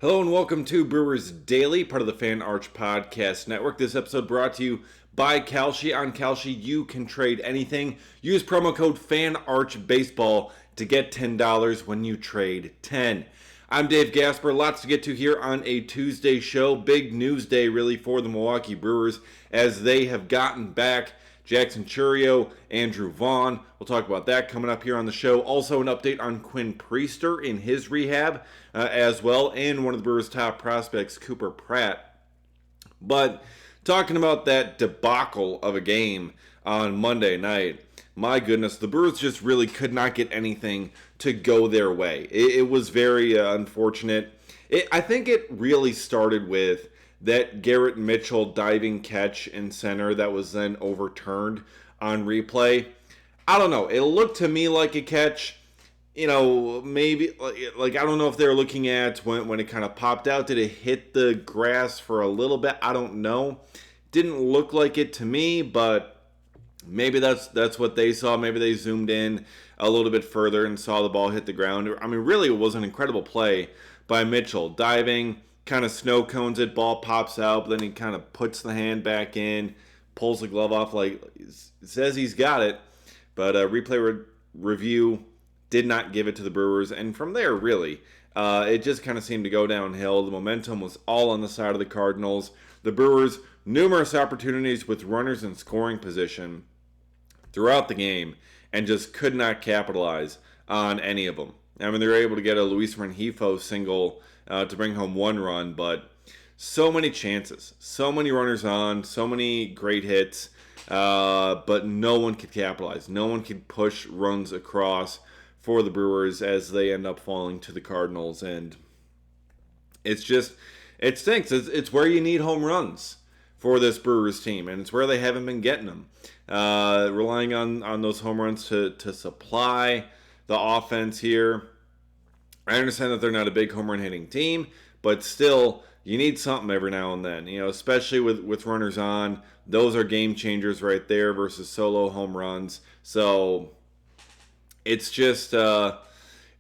Hello and welcome to Brewers Daily, part of the Fan Arch Podcast Network. This episode brought to you by Kalshi. On Kalshi, you can trade anything. Use promo code FANARCHBASEBALL to get $10 when you trade 10. I'm Dave Gasper. Lots to get to here on a Tuesday show. Big news day, really, for the Milwaukee Brewers as they have gotten back Jackson Chourio, Andrew Vaughn. We'll talk about that coming up here on the show. Also, an update on Quinn Priester in his rehab as well, and one of the Brewers' top prospects, Cooper Pratt. But talking about that debacle of a game on Monday night, my goodness, the Brewers just really could not get anything to go their way. It was very unfortunate. I think it really started with that Garrett Mitchell diving catch in center that was then overturned on replay. I don't know. It looked to me like a catch. Maybe, like I don't know if they're looking at when it kind of popped out. Did it hit the grass for a little bit? I don't know. Didn't look like it to me, but maybe that's what they saw. Maybe they zoomed in a little bit further and saw the ball hit the ground. I mean, really, it was an incredible play by Mitchell. Diving, kind of snow cones it, ball pops out, but then he kind of puts the hand back in, pulls the glove off, like says he's got it. But replay review did not give it to the Brewers. And from there, really, it just kind of seemed to go downhill. The momentum was all on the side of the Cardinals. The Brewers, numerous opportunities with runners in scoring position throughout the game and just could not capitalize on any of them. I mean, they were able to get a Luis Rengifo single to bring home one run, but so many chances, so many runners on, so many great hits, but no one could capitalize. No one could push runs across for the Brewers as they end up falling to the Cardinals, and it stinks. It's where you need home runs for this Brewers team, and it's where they haven't been getting them. Relying on those home runs to supply the offense here. I understand that they're not a big home run hitting team, but still, you need something every now and then. Especially with runners on, those are game changers right there versus solo home runs. So it's just a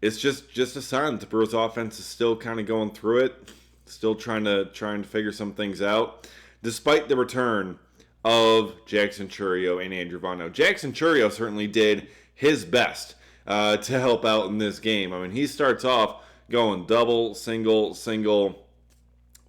sign that the Brewers offense is still kind of going through it, still trying to figure some things out, despite the return of Jackson Chourio and Andrew Vaughn. Now, Jackson Chourio certainly did his best to help out in this game. I mean, he starts off going double, single,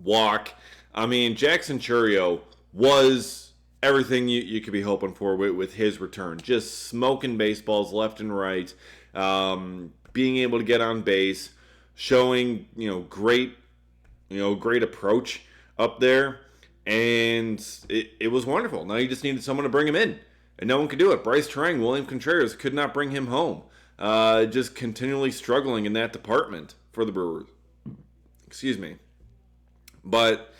walk. I mean, Jackson Chourio was everything you could be hoping for with his return. Just smoking baseballs left and right, being able to get on base, showing great approach up there, and it was wonderful. Now you just needed someone to bring him in, and no one could do it. Bryce Terang, William Contreras could not bring him home. Just continually struggling in that department for the Brewers. Excuse me. But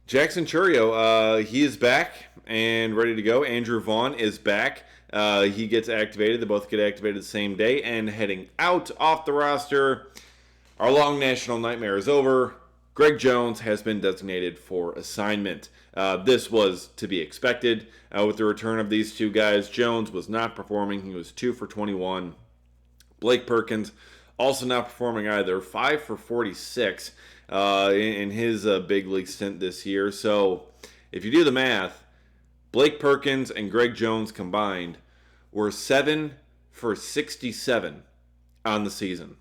Jackson Chourio, he is back and ready to go. Andrew Vaughn is back. He gets activated. They both get activated the same day. And heading out off the roster, our long national nightmare is over. Greg Jones has been designated for assignment. This was to be expected with the return of these two guys. Jones was not performing. He was 2 for 21. Blake Perkins also not performing either. 5 for 46 in his big league stint this year. So if you do the math, Blake Perkins and Greg Jones combined were 7 for 67 on the season.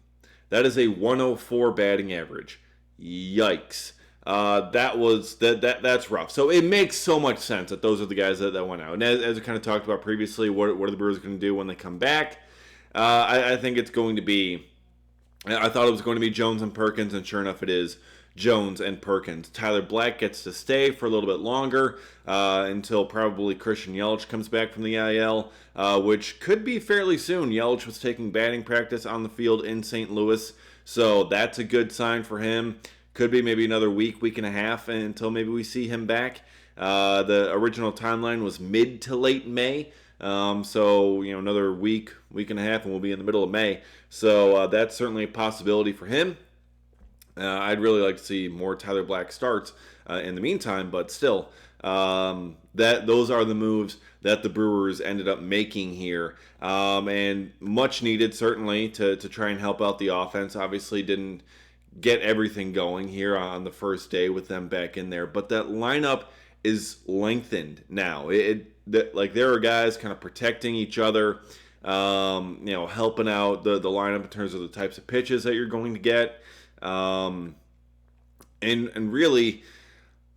That is a 104 batting average. Yikes. That's rough. So it makes so much sense that those are the guys that went out. And as we kind of talked about previously, what are the Brewers going to do when they come back? I think it's going to be, I thought it was going to be Jones and Perkins, and sure enough it is Jones and Perkins. Tyler Black gets to stay for a little bit longer until probably Christian Yelich comes back from the IL, which could be fairly soon. Yelich was taking batting practice on the field in St. Louis, so that's a good sign for him. Could be maybe another week and a half until maybe we see him back. The original timeline was mid to late May. So another week and a half, and we'll be in the middle of May. So that's certainly a possibility for him. I'd really like to see more Tyler Black starts in the meantime, but still, those are the moves that the Brewers ended up making here, and much needed certainly to try and help out the offense. Obviously, didn't get everything going here on the first day with them back in there. But that lineup is lengthened now. Like there are guys kind of protecting each other, helping out the lineup in terms of the types of pitches that you're going to get. And really,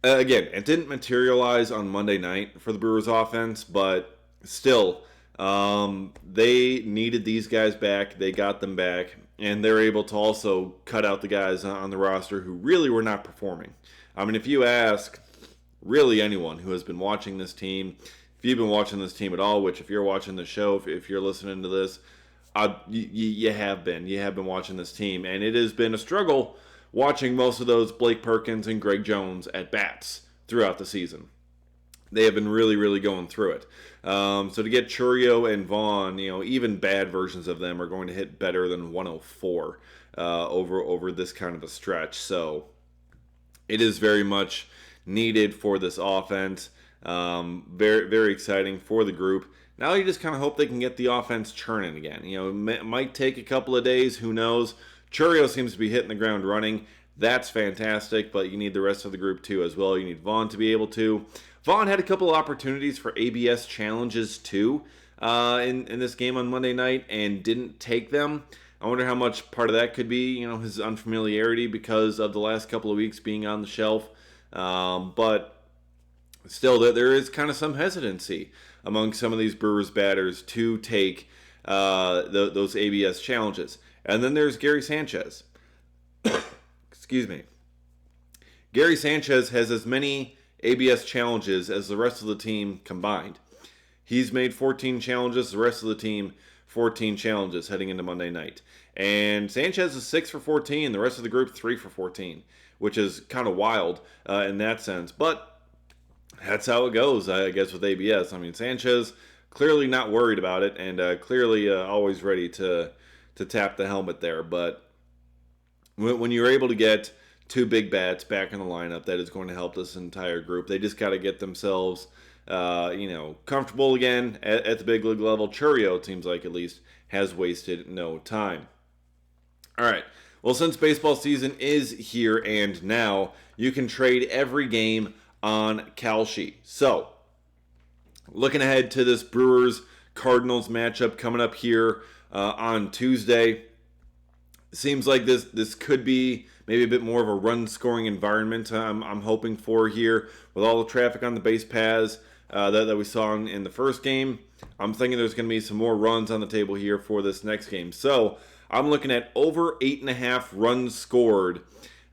again, it didn't materialize on Monday night for the Brewers offense, but still, they needed these guys back. They got them back, and they're able to also cut out the guys on the roster who really were not performing. I mean, if you ask really anyone who has been watching this team, if you've been watching this team at all, which if you're watching the show, if you're listening to this, you have been watching this team, and it has been a struggle watching most of those Blake Perkins and Greg Jones at bats throughout the season. They have been really, really going through it. So to get Chourio and Vaughn, even bad versions of them are going to hit better than 104 over this kind of a stretch. So it is very much needed for this offense. Very, very exciting for the group. Now you just kind of hope they can get the offense churning again. It might take a couple of days. Who knows? Chourio seems to be hitting the ground running. That's fantastic, but you need the rest of the group too as well. You need Vaughn to be able to. Vaughn had a couple of opportunities for ABS challenges too in this game on Monday night and didn't take them. I wonder how much part of that could be, his unfamiliarity because of the last couple of weeks being on the shelf. But still, there is kind of some hesitancy among some of these Brewers batters to take those ABS challenges. And then there's Gary Sanchez. Excuse me. Gary Sanchez has as many ABS challenges as the rest of the team combined. He's made 14 challenges, the rest of the team 14 challenges heading into Monday night. And Sanchez is 6 for 14, the rest of the group 3 for 14, which is kind of wild in that sense. But that's how it goes, I guess, with ABS. I mean, Sanchez clearly not worried about it and clearly always ready to tap the helmet there. But when you're able to get two big bats back in the lineup, that is going to help this entire group. They just got to get themselves, comfortable again at the big league level. Chourio, it seems like at least, has wasted no time. All right. Well, since baseball season is here and now, you can trade every game on Kalshi. So, looking ahead to this Brewers-Cardinals matchup coming up here on Tuesday, seems like this could be maybe a bit more of a run-scoring environment I'm hoping for here with all the traffic on the base paths that we saw in the first game. I'm thinking there's going to be some more runs on the table here for this next game. So I'm looking at over 8.5 runs scored.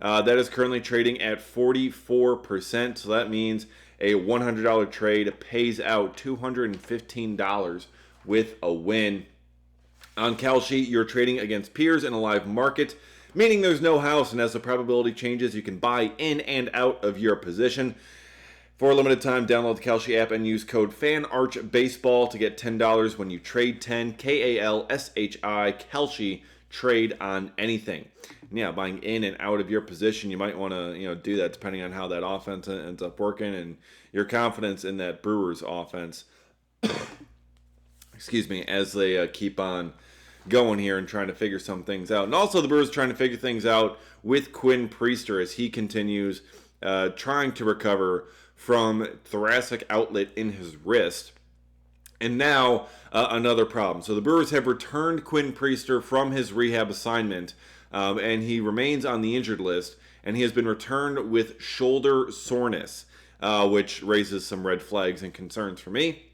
That is currently trading at 44%. So that means a $100 trade pays out $215 with a win. On Kalshi, you're trading against peers in a live market, meaning there's no house, and as the probability changes, you can buy in and out of your position. For a limited time, download the Kalshi app and use code FANARCHBASEBALL to get $10 when you trade 10, Kalshi, Kalshi, trade on anything. And yeah, buying in and out of your position, you might want to do that depending on how that offense ends up working and your confidence in that Brewers offense. Excuse me, as they keep on going here and trying to figure some things out. And also the Brewers trying to figure things out with Quinn Priester as he continues trying to recover from thoracic outlet in his wrist. And now another problem. So the Brewers have returned Quinn Priester from his rehab assignment, and he remains on the injured list, and he has been returned with shoulder soreness, which raises some red flags and concerns for me.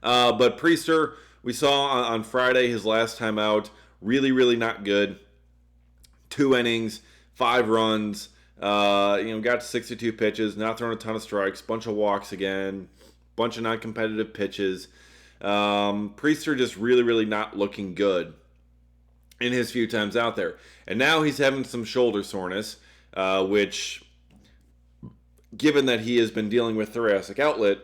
But Priester, we saw on Friday, his last time out, really, really not good. 2 innings, 5 runs, got 62 pitches, not throwing a ton of strikes, bunch of walks again, bunch of non-competitive pitches. Priester just really, really not looking good in his few times out there. And now he's having some shoulder soreness, which, given that he has been dealing with thoracic outlet,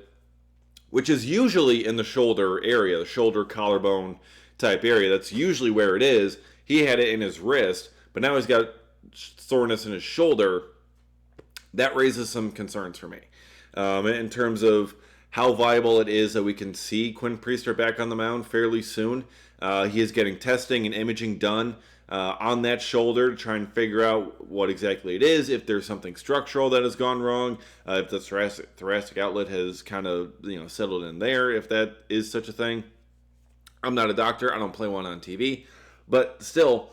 which is usually in the shoulder area, the shoulder collarbone type area. That's usually where it is. He had it in his wrist, but now he's got soreness in his shoulder. That raises some concerns for me in terms of how viable it is that we can see Quinn Priester back on the mound fairly soon. He is getting testing and imaging done on that shoulder to try and figure out what exactly it is, if there's something structural that has gone wrong, if the thoracic outlet has kind of settled in there, if that is such a thing. I'm not a doctor. I don't play one on TV. But still,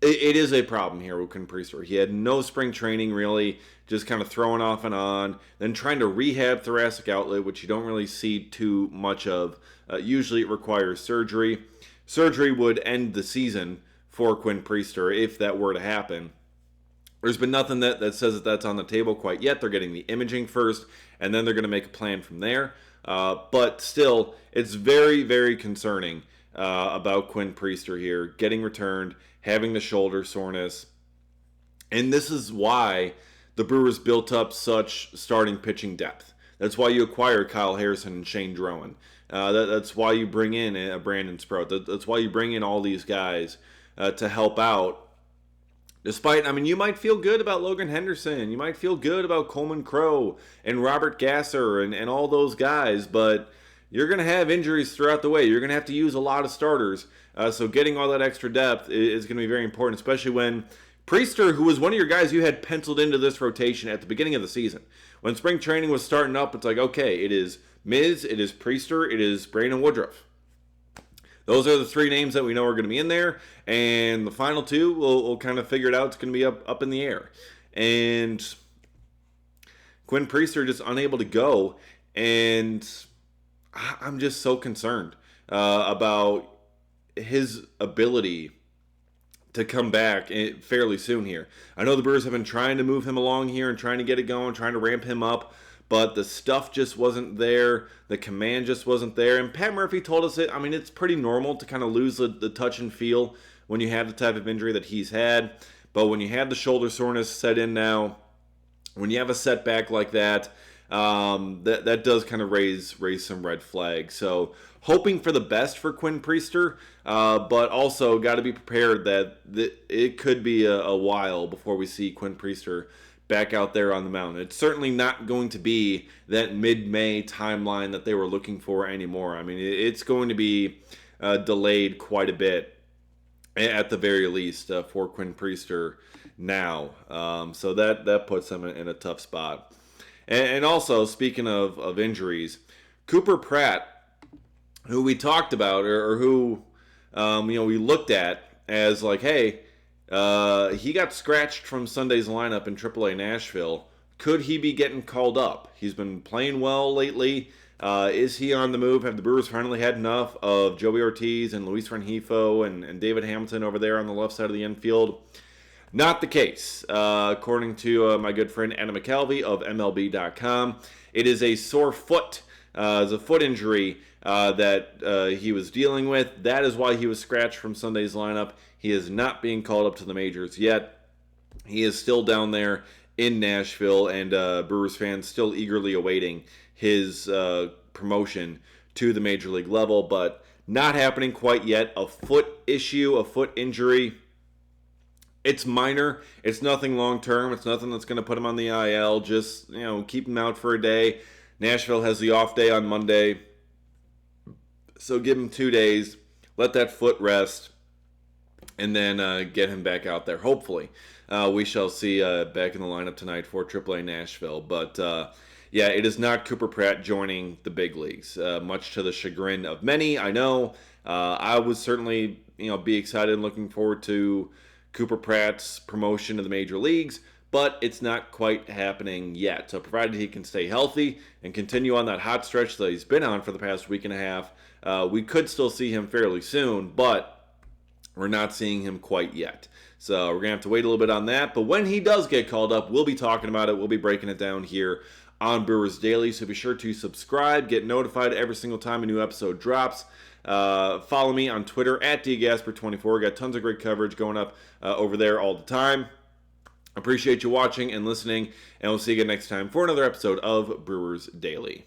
it is a problem here with Quinn Priester. He had no spring training, really, just kind of throwing off and on, then trying to rehab thoracic outlet, which you don't really see too much of. Usually it requires surgery. Surgery would end the season for Quinn Priester if that were to happen. There's been nothing that says that that's on the table quite yet. They're getting the imaging first, and then they're going to make a plan from there. But still, it's very, very concerning about Quinn Priester here, getting returned, having the shoulder soreness. And this is why the Brewers built up such starting pitching depth. That's why you acquired Kyle Harrison and Shane Drowan. That's why you bring in a Brandon Sprout. That's why you bring in all these guys to help out. Despite, you might feel good about Logan Henderson. You might feel good about Coleman Crow and Robert Gasser and all those guys, but you're going to have injuries throughout the way. You're going to have to use a lot of starters. So getting all that extra depth is going to be very important, especially when Priester, who was one of your guys you had penciled into this rotation at the beginning of the season. When spring training was starting up, it's like, okay, it is Miz, it is Priester, it is Brandon Woodruff. Those are the three names that we know are going to be in there, and the final two, we'll kind of figure it out. It's going to be up in the air. And Quinn Priester just unable to go, and I'm just so concerned about his ability to come back fairly soon here. I know the Brewers have been trying to move him along here and trying to get it going, trying to ramp him up, but the stuff just wasn't there. The command just wasn't there. And Pat Murphy told us it's pretty normal to kind of lose the touch and feel when you have the type of injury that he's had. But when you have the shoulder soreness set in now, when you have a setback like that, that does kind of raise some red flags. So hoping for the best for Quinn Priester, but also got to be prepared that it could be a while before we see Quinn Priester back out there on the mound. It's certainly not going to be that mid-May timeline that they were looking for anymore. It's going to be delayed quite a bit, at the very least, for Quinn Priester now. So that puts them in a tough spot. And also, speaking of injuries, Cooper Pratt, who we talked about, or who we looked at as like, hey, he got scratched from Sunday's lineup in AAA Nashville. Could he be getting called up? He's been playing well lately. Is he on the move? Have the Brewers finally had enough of Joey Ortiz and Luis Rengifo and David Hamilton over there on the left side of the infield? Not the case. According to my good friend Adam McKelvey of MLB.com, it is a sore foot. It's a foot injury that he was dealing with. That is why he was scratched from Sunday's lineup. He is not being called up to the majors yet. He is still down there in Nashville, and Brewers fans still eagerly awaiting his promotion to the major league level, but not happening quite yet. A foot issue, a foot injury. It's minor. It's nothing long term. It's nothing that's going to put him on the IL. Just, keep him out for a day. Nashville has the off day on Monday, so give him 2 days. Let that foot rest, and then get him back out there. Hopefully, we shall see back in the lineup tonight for AAA Nashville. But yeah, it is not Cooper Pratt joining the big leagues, much to the chagrin of many. I know. I would certainly, be excited and looking forward to Cooper Pratt's promotion to the major leagues, but it's not quite happening yet. So provided he can stay healthy and continue on that hot stretch that he's been on for the past week and a half, we could still see him fairly soon, but we're not seeing him quite yet. So we're going to have to wait a little bit on that. But when he does get called up, we'll be talking about it. We'll be breaking it down here on Brewers Daily. So be sure to subscribe, get notified every single time a new episode drops. Follow me on Twitter at dgasper24. Got tons of great coverage going up over there all the time. Appreciate you watching and listening, and we'll see you again next time for another episode of Brewers Daily.